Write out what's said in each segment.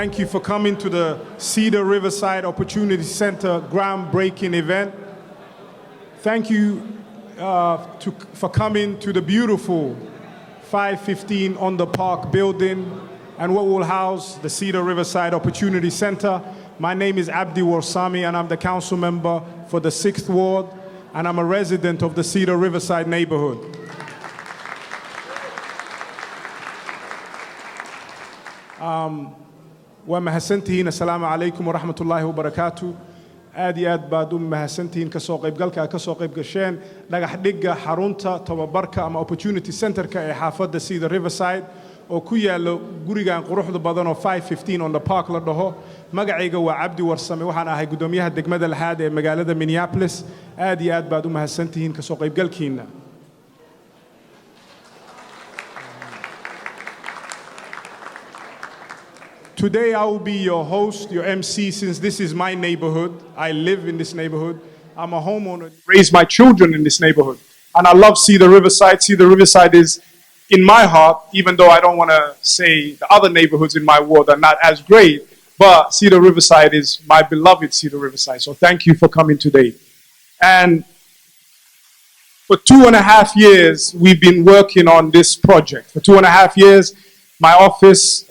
Thank you for coming to the Cedar Riverside Opportunity Center groundbreaking event. Thank you for coming to the beautiful 515 on the Park building and what will house the Cedar Riverside Opportunity Center. My name is Abdi Warsami and I'm the council member for the 6th Ward and I'm a resident of the Cedar Riverside neighborhood. ومحسنتين السلام عليكم ورحمة الله وبركاته. آد بعد محسنتين كسوق يبقلك كسوق يبقشين نجح دقة حرونتا تباركة أما Opportunity Center كحافظ Cedar Riverside وكويا لو جوريجان قروح ضبضنا 515 on the park لده مجاعيجا وعبدي ورسمي وحنا هاي قدوميها الدقمة الهادئ مجالة Minneapolis. آد بعد محسنتين كسوق يبقلكينا. Today I will be your host, your MC, since this is my neighborhood. I live in this neighborhood. I'm a homeowner. Raise my children in this neighborhood. And I love Cedar Riverside. Cedar Riverside is in my heart, even though I don't want to say the other neighborhoods in my ward are not as great, but Cedar Riverside is my beloved Cedar Riverside. So thank you for coming today. And for 2.5 years, we've been working on this project. For 2.5 years, my office,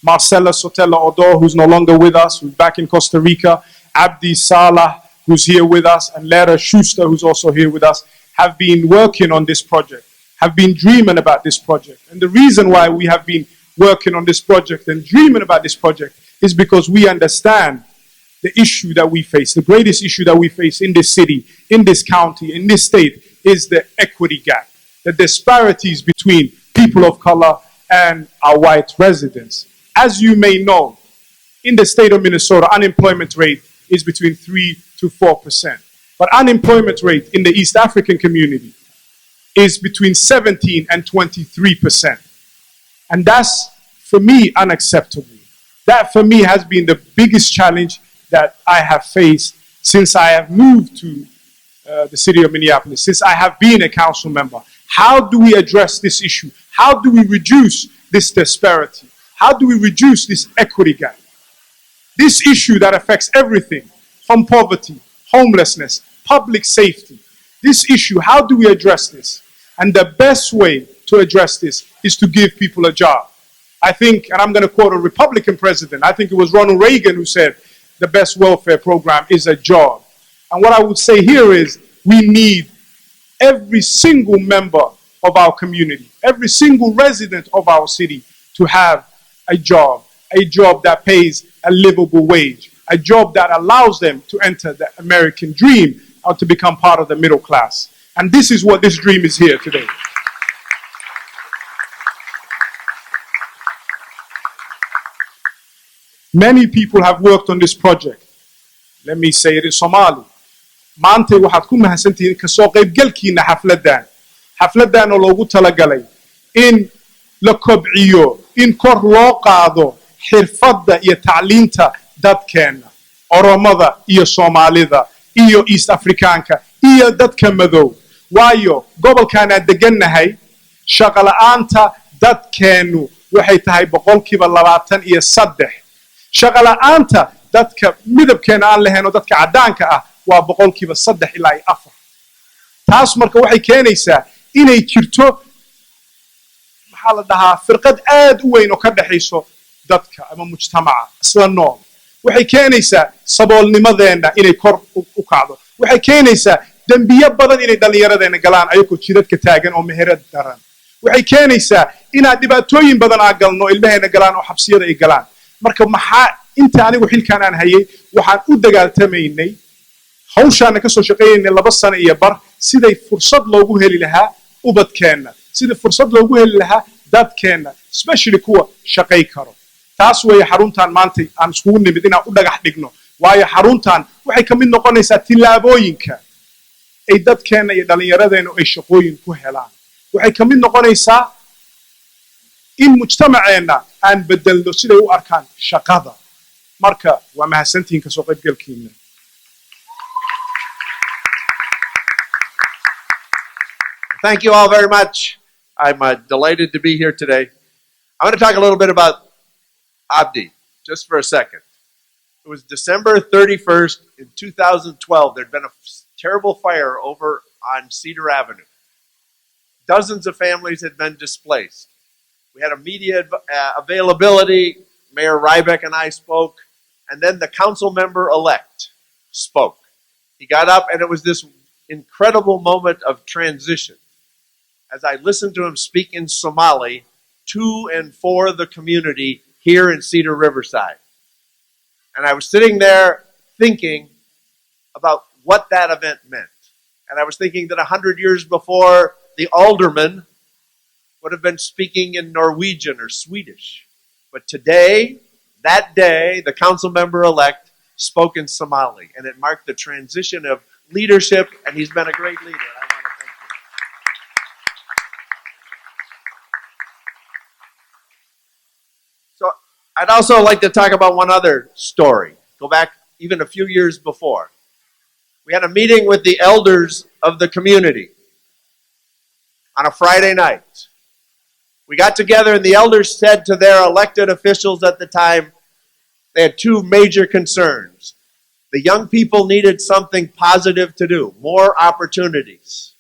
Marcela Sotelo Odor, who's no longer with us, who's back in Costa Rica, Abdi Salah, who's here with us, and Lara Schuster, who's also here with us, have been working on this project, have been dreaming about this project. And the reason why we have been working on this project and dreaming about this project is because we understand the issue that we face. The greatest issue that we face in this city, in this county, in this state, is the equity gap, the disparities between people of color and our white residents. As you may know, in the state of Minnesota, unemployment rate is between 3 to 4%. But unemployment rate in the East African community is between 17 and 23%. And that's, for me, unacceptable. That, for me, has been the biggest challenge that I have faced since I have moved to the city of Minneapolis, since I have been a council member. How do we address this issue? How do we reduce this disparity? How do we reduce this equity gap? This issue that affects everything from poverty, homelessness, public safety. This issue, how do we address this? And the best way to address this is to give people a job. I think, and I'm going to quote a Republican president, I think it was Ronald Reagan who said, the best welfare program is a job. And what I would say here is, we need every single member of our community, every single resident of our city to have a job that pays a livable wage, a job that allows them to enter the American dream or to become part of the middle class. And this is what this dream is here today. Many people have worked on this project. Let me say it in Somali. Maanta waxaad ku mahadsantihiin ka soo qaybgalkiina xafladdan. Xafladdan oo loogu talagalay in la kobciyo, in kor loo qaado xirfadda iyo tacliinta dadkeena, Oromada iyo Soomaalida iyo East Afrikaanka iyo dadka madow. Waayo gobolkan aan degannahay shaqo la'aanta dadkeenu waxay tahay 23%. Shaqo la'aanta dadka midabkeena aan lahayn oo dadka caddaanka ah waa 3 ilaa 4. taas marka waxay keenaysaa inay jirto maxaa la dhahaa firqad aad u weyn oo ka dhaxayso dadka ama mujtamaca isla nool. Waxay keenaysaa saboolnimadeena inay kor u kacdo. Waxay keenaysaa dambiyo badan inay dhalinyaradeena galaan ayagoo jidadka taagan oo meherad daran. Waxay keenaysaa inaan dhibaatooyin badan aan galno ilmaheena galaan oo xabsiyada ay galaan. Marka maxaa inta anigu xilkan aan hayay waxaan u dagaaltamaynay hawshaana ka soo shaqeeynay 2 sano iyo bar siday fursad loogu heli lahaa ubadkeena, sida fursad loogu heli lahaa dadkeena, especially kuwa shaqay karo. taas way xaruntan maanta aan iskugu nimid inaan u dhagax dhigno. waayo xaruntan waxay ka mid noqonaysaa tilaabooyinka ay dadkeena iyo dhalinyaradeena ay shaqooyin ku helaan. waxay ka mid noqonaysaa in mujtamaceena aan bedelno siday u arkaan shaqada. marka waa mahadsantihiin ka soo qaybgalkiina. Thank you all very much. I'm delighted to be here today. I'm going to talk a little bit about Abdi. just for a second. It was December 31st in 2012. There'd been a terrible fire over on Cedar Avenue. Dozens of families had been displaced. We had a media availability. Mayor Rybeck and I spoke, and then the council member-elect spoke. He got up, and it was this incredible moment of transition. As I listened to him speak in Somali to and for the community here in Cedar Riverside. And I was sitting there thinking about what that event meant. And I was thinking that 100 years before, the alderman would have been speaking in Norwegian or Swedish. But today, that day, the council member-elect spoke in Somali. And it marked the transition of leadership, and he's been a great leader. I want to thank you. So I'd also like to talk about one other story. Go back even a few years before. We had a meeting with the elders of the community on a Friday night. We got together and the elders said to their elected officials at the time, they had two major concerns. The young people needed something positive to do, more opportunities.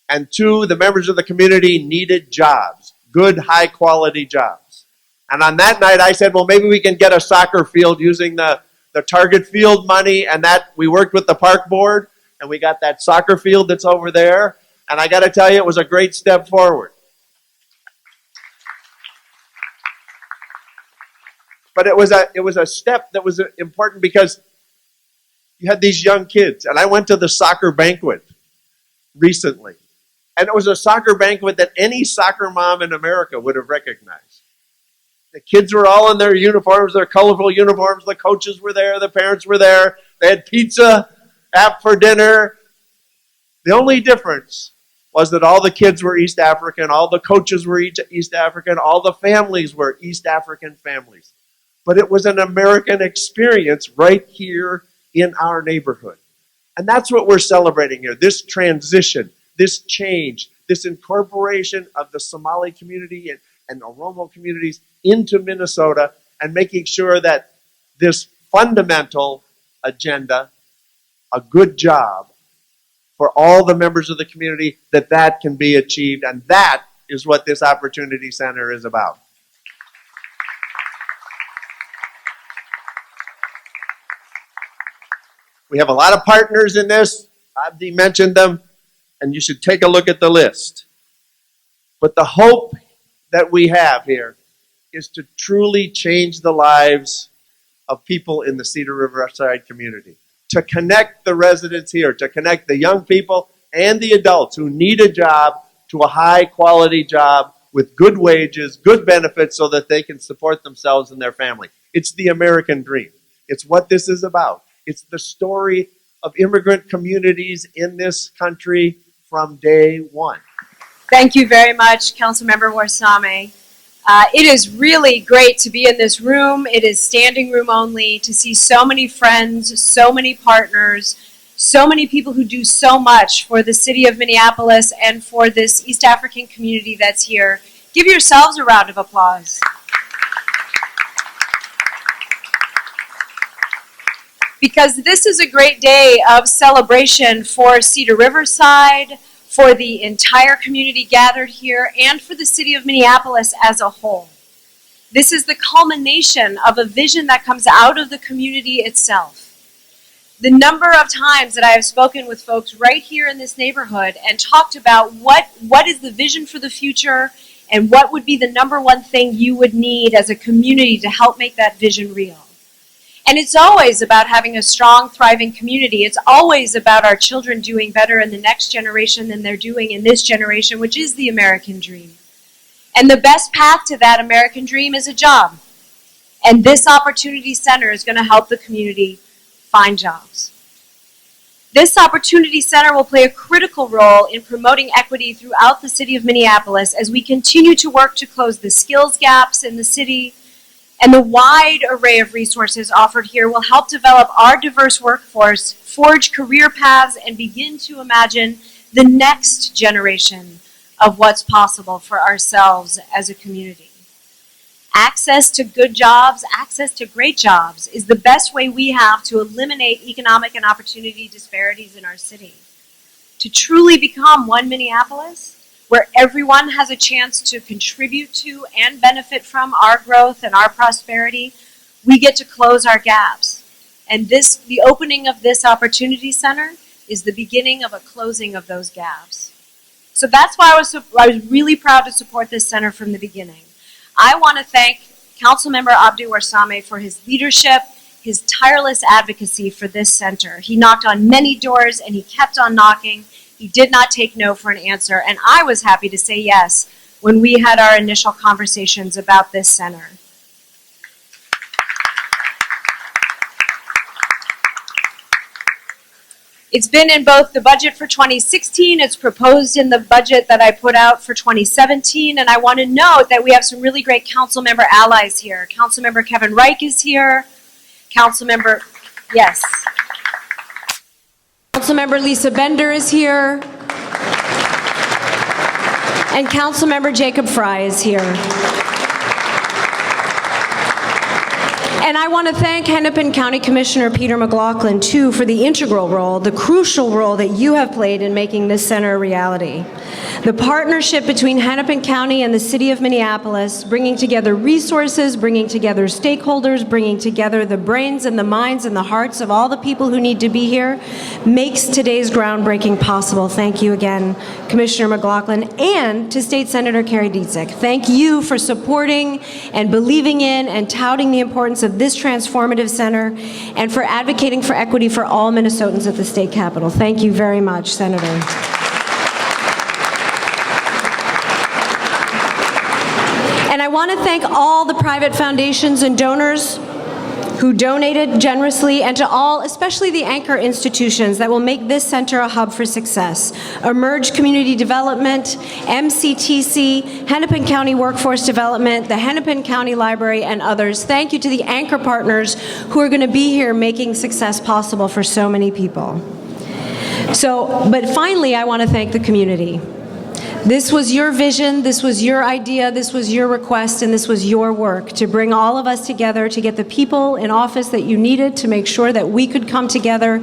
And two, the members of the community needed jobs, good, high-quality jobs. And on that night, I said, well, maybe we can get a soccer field using the Target Field money, and that we worked with the park board, and we got that soccer field that's over there. And I got to tell you, it was a great step forward. But it was a step that was important because you had these young kids. And I went to the soccer banquet recently. And it was a soccer banquet that any soccer mom in America would have recognized. The kids were all in their uniforms, their colorful uniforms. The coaches were there. The parents were there. They had pizza for dinner. The only difference was that all the kids were East African, all the coaches were East African, all the families were East African families. But it was an American experience right here in our neighborhood. And that's what we're celebrating here, this transition, this change, this incorporation of the Somali community and the Oromo communities into Minnesota, and making sure that this fundamental agenda, a good job for all the members of the community, that can be achieved. And that is what this Opportunity Center is about. We have a lot of partners in this. Abdi mentioned them, and you should take a look at the list. But the hope that we have here is to truly change the lives of people in the Cedar Riverside community, to connect the residents here, to connect the young people and the adults who need a job to a high-quality job with good wages, good benefits, so that they can support themselves and their family. It's the American dream. It's what this is about. It's the story of immigrant communities in this country from day one. Thank you very much, Councilmember Warsame. It is really great to be in this room. It is standing room only, to see so many friends, so many partners, so many people who do so much for the city of Minneapolis and for this East African community that's here. Give yourselves a round of applause. Because this is a great day of celebration for Cedar Riverside, for the entire community gathered here, and for the city of Minneapolis as a whole. This is the culmination of a vision that comes out of the community itself. The number of times that I have spoken with folks right here in this neighborhood and talked about what is the vision for the future and what would be the number one thing you would need as a community to help make that vision real. And it's always about having a strong, thriving community. It's always about our children doing better in the next generation than they're doing in this generation, which is the American dream. And the best path to that American dream is a job. And this Opportunity Center is going to help the community find jobs. This Opportunity Center will play a critical role in promoting equity throughout the city of Minneapolis as we continue to work to close the skills gaps in the city. And the wide array of resources offered here will help develop our diverse workforce, forge career paths, and begin to imagine the next generation of what's possible for ourselves as a community. Access to good jobs, access to great jobs is the best way we have to eliminate economic and opportunity disparities in our city. To truly become one Minneapolis, where everyone has a chance to contribute to and benefit from our growth and our prosperity, we get to close our gaps. And the opening of this Opportunity Center is the beginning of a closing of those gaps. So that's why I was really proud to support this center from the beginning. I want to thank Councilmember Abdu Warsame for his leadership, his tireless advocacy for this center. He knocked on many doors and he kept on knocking. He did not take no for an answer, and I was happy to say yes when we had our initial conversations about this center. It's been in both the budget for 2016, it's proposed in the budget that I put out for 2017, and I want to note that we have some really great council member allies here. Councilmember Kevin Reich is here. Councilmember Lisa Bender is here. And Councilmember Jacob Fry is here. And I want to thank Hennepin County Commissioner Peter McLaughlin, too, for the integral role, the crucial role that you have played in making this center a reality. The partnership between Hennepin County and the City of Minneapolis, bringing together resources, bringing together stakeholders, bringing together the brains and the minds and the hearts of all the people who need to be here, makes today's groundbreaking possible. Thank you again, Commissioner McLaughlin, and to State Senator Carrie Dietzick. Thank you for supporting and believing in and touting the importance of this transformative center and for advocating for equity for all Minnesotans at the state capitol. Thank you very much, Senator. And I want to thank all the private foundations and donors who donated generously, and to all, especially the anchor institutions that will make this center a hub for success. Emerge Community Development, MCTC, Hennepin County Workforce Development, the Hennepin County Library, and others. Thank you to the anchor partners who are going to be here making success possible for so many people. But finally, I want to thank the community. This was your vision, this was your idea, this was your request, and this was your work to bring all of us together, to get the people in office that you needed to make sure that we could come together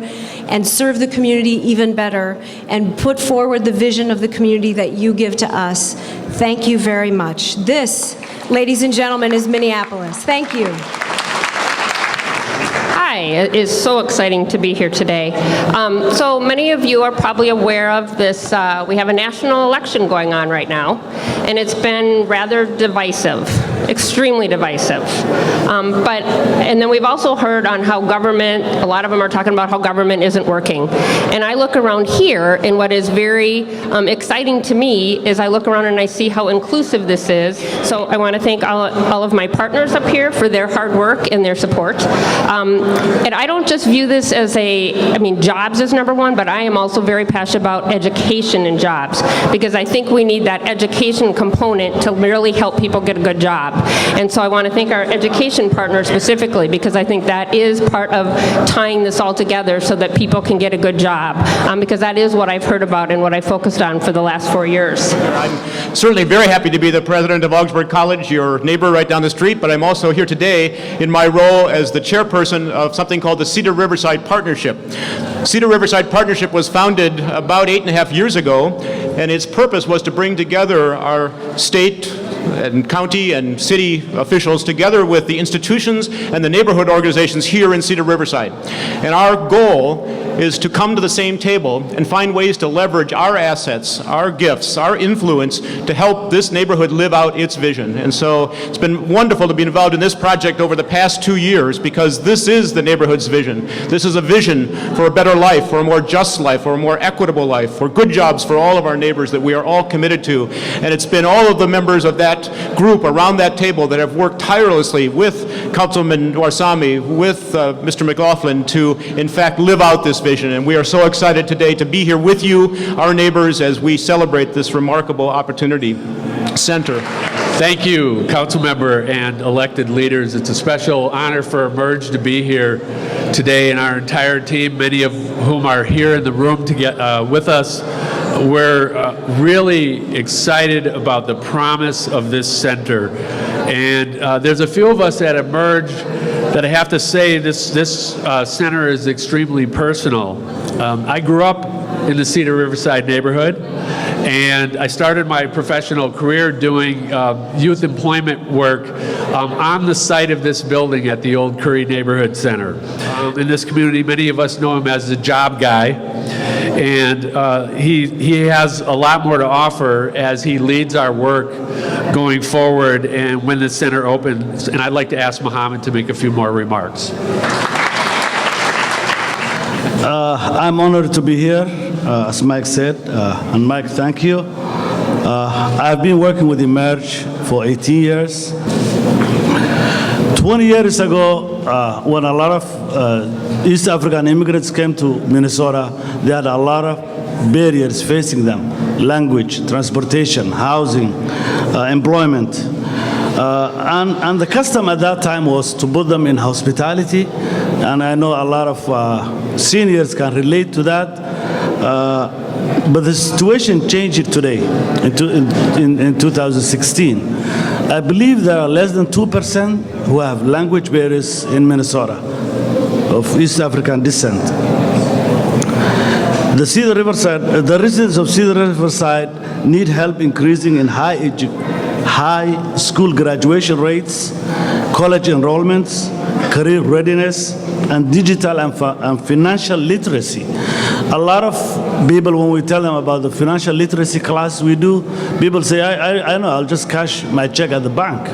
and serve the community even better and put forward the vision of the community that you give to us. Thank you very much. This, ladies and gentlemen, is Minneapolis. Thank you. Hi, it is so exciting to be here today. So many of you are probably aware of this, we have a national election going on right now, and it's been rather divisive, extremely divisive. And then we've also heard on how government, a lot of them are talking about how government isn't working. And I look around here, and what is very exciting to me is I look around and I see how inclusive this is. So I want to thank all of my partners up here for their hard work and their support. And I don't just view this as jobs is number one, but I am also very passionate about education and jobs, because I think we need that education component to really help people get a good job. And so I want to thank our education partners specifically, because I think that is part of tying this all together so that people can get a good job, because that is what I've heard about and what I focused on for the last 4 years. I'm certainly very happy to be the president of Augsburg College, your neighbor right down the street, but I'm also here today in my role as the chairperson of something called the Cedar Riverside Partnership. Cedar Riverside Partnership was founded about 8.5 years ago, and its purpose was to bring together our state and county and city officials together with the institutions and the neighborhood organizations here in Cedar Riverside. And our goal is to come to the same table and find ways to leverage our assets, our gifts, our influence to help this neighborhood live out its vision. And so it's been wonderful to be involved in this project over the past 2 years, because this is the neighborhood's vision. This is a vision for a better life, for a more just life, for a more equitable life, for good jobs for all of our neighbors that we are all committed to. And it's been all of the members of that group around that table that have worked tirelessly with Councilman Warsame, with Mr. McLaughlin, to in fact live out this vision. And we are so excited today to be here with you, our neighbors, as we celebrate this remarkable Opportunity Center. Thank you, council member and elected leaders. It's a special honor for Emerge to be here today, and our entire team, many of whom are here in the room to get with us. We're really excited about the promise of this center And there's a few of us at Emerge that I have to say this center is extremely personal. I grew up in the Cedar Riverside neighborhood, and I started my professional career doing youth employment work on the site of this building at the old Curry Neighborhood Center. In this community, many of us know him as the job guy, and he has a lot more to offer as he leads our work going forward and when the center opens. And I'd like to ask Mohammed to make a few more remarks. I'm honored to be here, as Mike said. And Mike, thank you. I've been working with Emerge for 18 years. 20 years ago, when a lot of East African immigrants came to Minnesota, they had a lot of barriers facing them: language, transportation, housing, employment. And the custom at that time was to put them in hospitality. And I know a lot of seniors can relate to that. But the situation changed today, in 2016. I believe there are less than 2% who have language barriers in Minnesota of East African descent. The residents of Cedar Riverside need help increasing in high school graduation rates, college enrollments, career readiness, and digital and financial literacy. A lot of people, when we tell them about the financial literacy class we do, people say, I know, I'll just cash my check at the bank.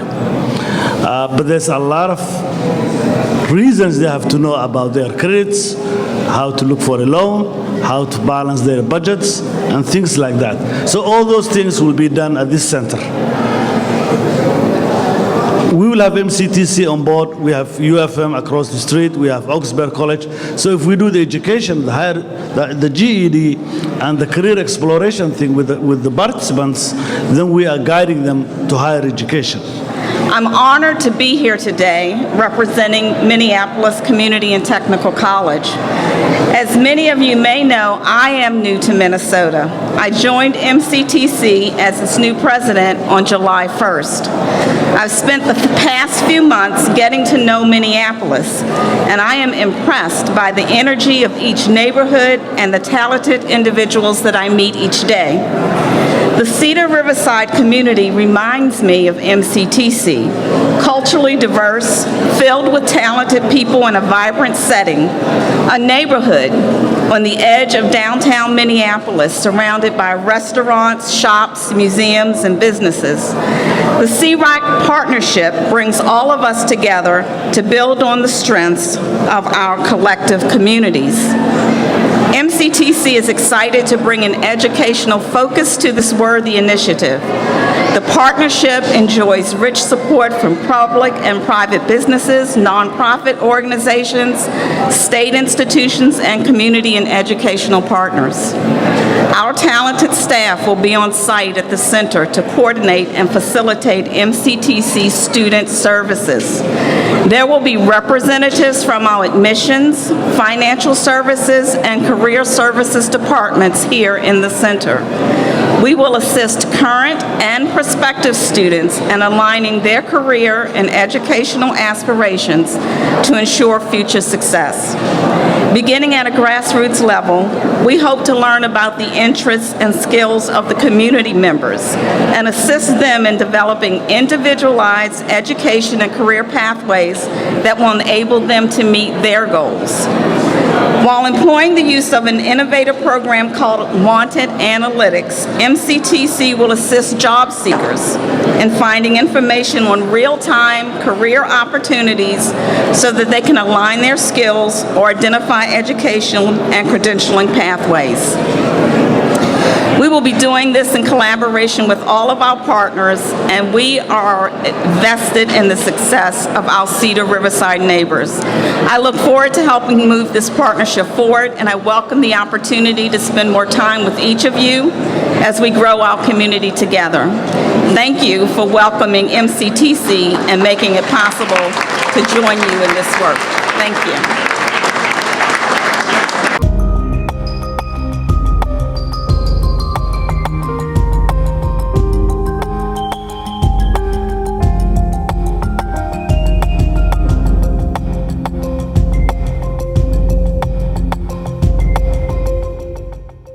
But there's a lot of reasons they have to know about their credits, how to look for a loan, how to balance their budgets, and things like that. So all those things will be done at this center. We will have MCTC on board. We have UFM across the street. We have Augsburg College. So if we do the education, the GED, and the career exploration thing with the participants, then we are guiding them to higher education. I'm honored to be here today representing Minneapolis Community and Technical College. As many of you may know, I am new to Minnesota. I joined MCTC as its new president on July 1st. I've spent the past few months getting to know Minneapolis, and I am impressed by the energy of each neighborhood and the talented individuals that I meet each day. The Cedar Riverside community reminds me of MCTC, culturally diverse, filled with talented people in a vibrant setting, a neighborhood on the edge of downtown Minneapolis surrounded by restaurants, shops, museums, and businesses. The CRIC partnership brings all of us together to build on the strengths of our collective communities. MCTC is excited to bring an educational focus to this worthy initiative. The partnership enjoys rich support from public and private businesses, nonprofit organizations, state institutions, and community and educational partners. Our talented staff will be on site at the center to coordinate and facilitate MCTC student services. There will be representatives from our admissions, financial services, and career services departments here in the center. We will assist current and prospective students in aligning their career and educational aspirations to ensure future success. Beginning at a grassroots level, we hope to learn about the interests and skills of the community members and assist them in developing individualized education and career pathways that will enable them to meet their goals. While employing the use of an innovative program called Wanted Analytics, MCTC will assist job seekers in finding information on real-time career opportunities so that they can align their skills or identify educational and credentialing pathways. We will be doing this in collaboration with all of our partners, and we are vested in the success of our Cedar Riverside neighbors. I look forward to helping move this partnership forward, and I welcome the opportunity to spend more time with each of you as we grow our community together. Thank you for welcoming MCTC and making it possible to join you in this work. Thank you.